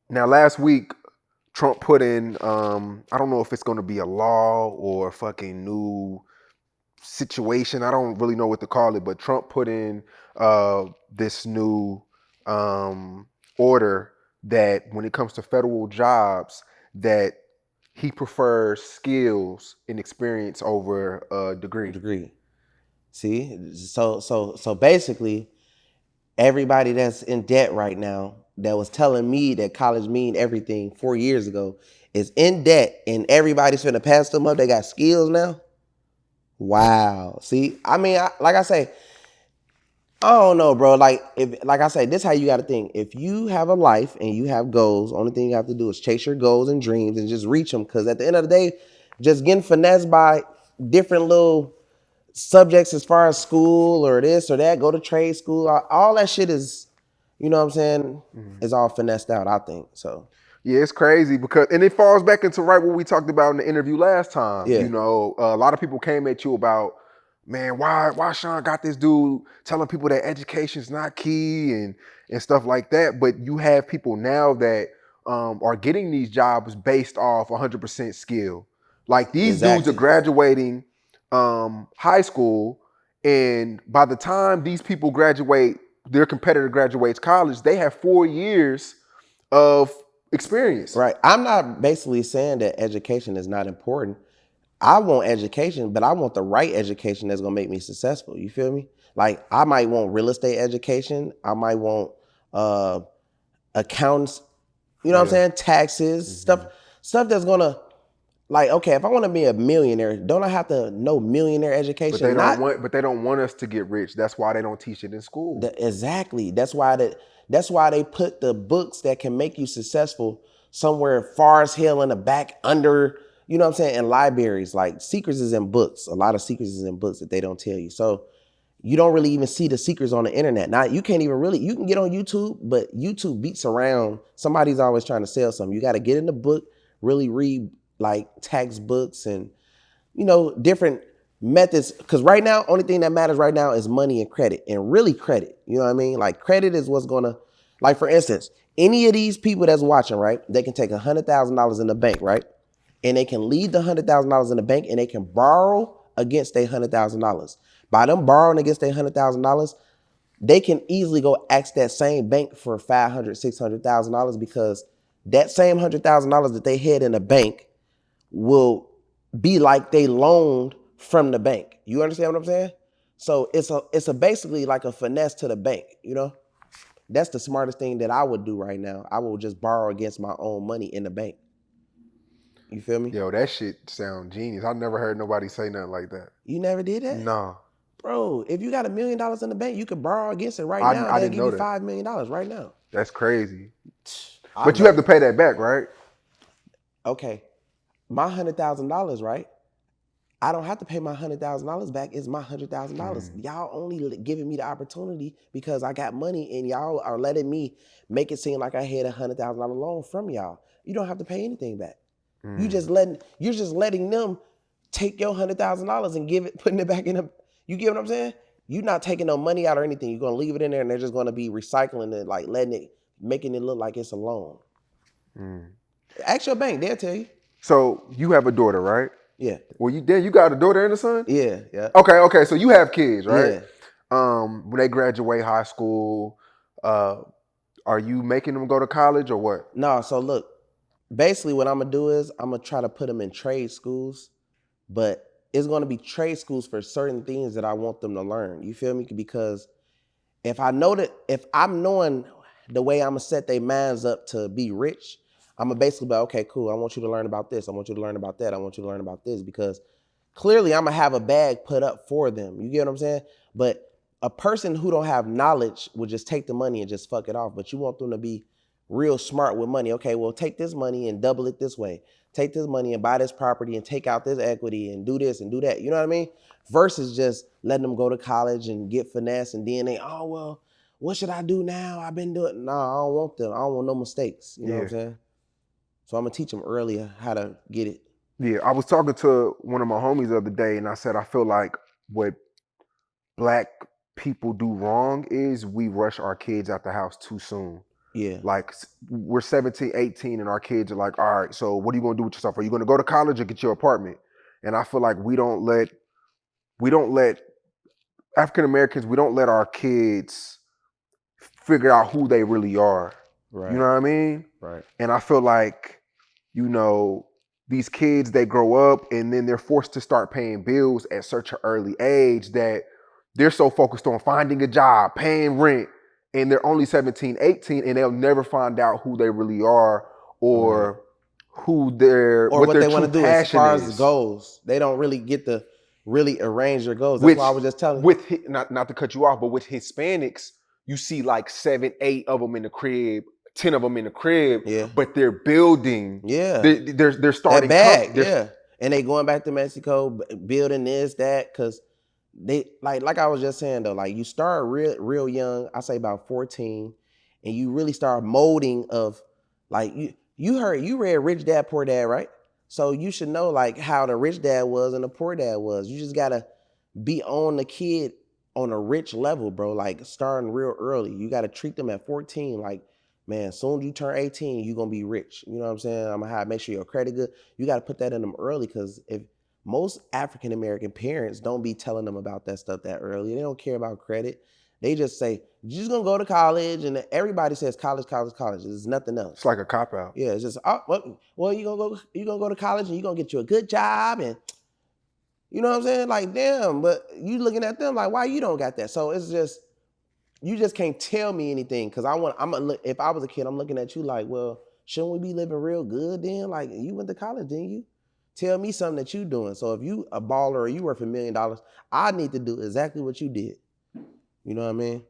Now, last week, Trump put in, I don't know if it's going to be a law or a fucking new situation. I don't really know what to call it, but Trump put in this new order that when it comes to federal jobs, that he prefers skills and experience over a degree. Degree. See, so basically, everybody that's in debt right now that was telling me that college mean everything 4 years ago is in debt, and everybody's finna pass them up. They got skills now. Wow. See, I mean, like I say, I don't know, bro. Like I say, this is how you got to think. If you have a life and you have goals, only thing you have to do is chase your goals and dreams and just reach them. Because at the end of the day, just getting finessed by different little subjects as far as school or this or that, go to trade school, all that shit is, you know what I'm saying, is all finessed out, I think. So Yeah, it's crazy because, and it falls back into right what we talked about in the interview last time. yeah, You know, a lot of people came at you about, man, why Sean got this dude telling people that education's not key and stuff like that. But you have people now that are getting these jobs based off 100% skill. Like these dudes are exactly. graduating high school, and by the time these people graduate, their competitor graduates college, they have 4 years of experience. Right. I'm not basically saying that education is not important. I want education, but I want the right education that's gonna make me successful. You feel me? Like I might want real estate education. I might want uh accounts, you know what I'm saying? Taxes, stuff that's gonna, like, okay, if I want to be a millionaire, don't I have to know millionaire education? Not But they don't want us to get rich. That's why they don't teach it in school. exactly. That's why they put the books that can make you successful somewhere far as hell in the back under, you know what I'm saying, in libraries. Like secrets is in books. A lot of secrets is in books that they don't tell you. So you don't really even see the secrets on the internet. Now you can't even really, you can get on YouTube, but YouTube beats around. Somebody's always trying to sell something. You got to get in the book, really read like textbooks and, you know, different methods. Because right now, only thing that matters right now is money and credit, and really credit. You know what I mean? Like credit is what's gonna, like for instance, any of these people that's watching, right? They can take $100,000 in the bank, right? And they can leave the $100,000 in the bank, and they can borrow against their $100,000. By them borrowing against their $100,000, they can easily go ask that same bank for $500,000, $600,000, because that same $100,000 that they had in the bank will be like they loaned from the bank. You understand what I'm saying? So it's a basically like a finesse to the bank, you know? That's the smartest thing that I would do right now. I will just borrow against my own money in the bank. You feel me? Yo, that shit sound genius. I never heard nobody say nothing like that. You never did that? No, Bro, if you got $1 million in the bank, you could borrow against it right now. I They'll didn't give know you that. $5 million right now. That's crazy. I But you have know. to pay that back, right? Okay. My $100,000, right? I don't have to pay my $100,000 back. It's my $100,000. Y'all only giving me the opportunity because I got money, and y'all are letting me make it seem like I had $100,000 loan from y'all. You don't have to pay anything back. You're just letting them take your $100,000 and putting it back in them. You get what I'm saying? You're not taking no money out or anything. You're gonna leave it in there, and they're just gonna be recycling it, like making it look like it's a loan. Ask your bank, they'll tell you. So you have a daughter, right? Yeah, Well, you got a daughter and a son? yeah. Okay. So you have kids, right? Yeah. When they graduate high school, are you making them go to college or what? No, so look, basically what I'm gonna do is I'm gonna try to put them in trade schools, but it's gonna be trade schools for certain things that I want them to learn. You feel me? Because if I'm knowing the way I'm gonna set their minds up to be rich, I'm gonna basically be like, okay, cool. I want you to learn about this. I want you to learn about that. I want you to learn about this, because clearly I'm gonna have a bag put up for them. You get what I'm saying? But a person who don't have knowledge would just take the money and just fuck it off. But you want them to be real smart with money. Okay, well, take this money and double it this way. Take this money and buy this property and take out this equity and do this and do that. You know what I mean? Versus just letting them go to college and get finesse, and then oh well, what should I do now? I've been doing. No, I don't want them. I don't want no mistakes. You know what I'm saying? So I'm gonna teach them earlier how to get it. Yeah, I was talking to one of my homies the other day, and I said I feel like what black people do wrong is we rush our kids out the house too soon. Yeah. Like we're 17, 18 and our kids are like, all right, so what are you gonna do with yourself? Are you gonna go to college or get your apartment? And I feel like we don't let African Americans, we don't let our kids figure out who they really are. Right. You know what I mean? Right. And I feel like, you know, these kids, they grow up and then they're forced to start paying bills at such an early age that they're so focused on finding a job, paying rent, and they're only 17, 18, and they'll never find out who they really are or Right. who their Or what their they want true to do as passion far as the is. goals. They don't really get to really arrange their goals. That's why I was just telling you. Not to cut you off, but with Hispanics, you see like 7, 8 of them in the crib, 10 of them in the crib, Yeah. but they're building. Yeah. They're starting that bag. Yeah. And they going back to Mexico, building this, that, because they like I was just saying though, like you start real young, I say about 14, and you really start molding of like you read Rich Dad Poor Dad, right? So you should know like how the rich dad was and the poor dad was. You just gotta be on the kid on a rich level, bro. Like starting real early. You gotta treat them at 14. Like, man, soon as you turn 18, you're gonna be rich. You know what I'm saying? I'm gonna make sure your credit good. You gotta put that in them early because if most African American parents don't be telling them about that stuff that early. They don't care about credit. They just say, you're just gonna go to college, and everybody says college, college, college. There's nothing else. It's like a cop out. Yeah, it's just well, you're gonna go to college and you're gonna get you a good job, and you know what I'm saying? Like, damn, but you looking at them like, why you don't got that? So it's just you just can't tell me anything because if I was a kid, I'm looking at you like, well, shouldn't we be living real good then? Like, you went to college, didn't you? Tell me something that you doing. So if you a baller or you worth $1 million, I need to do exactly what you did. You know what I mean?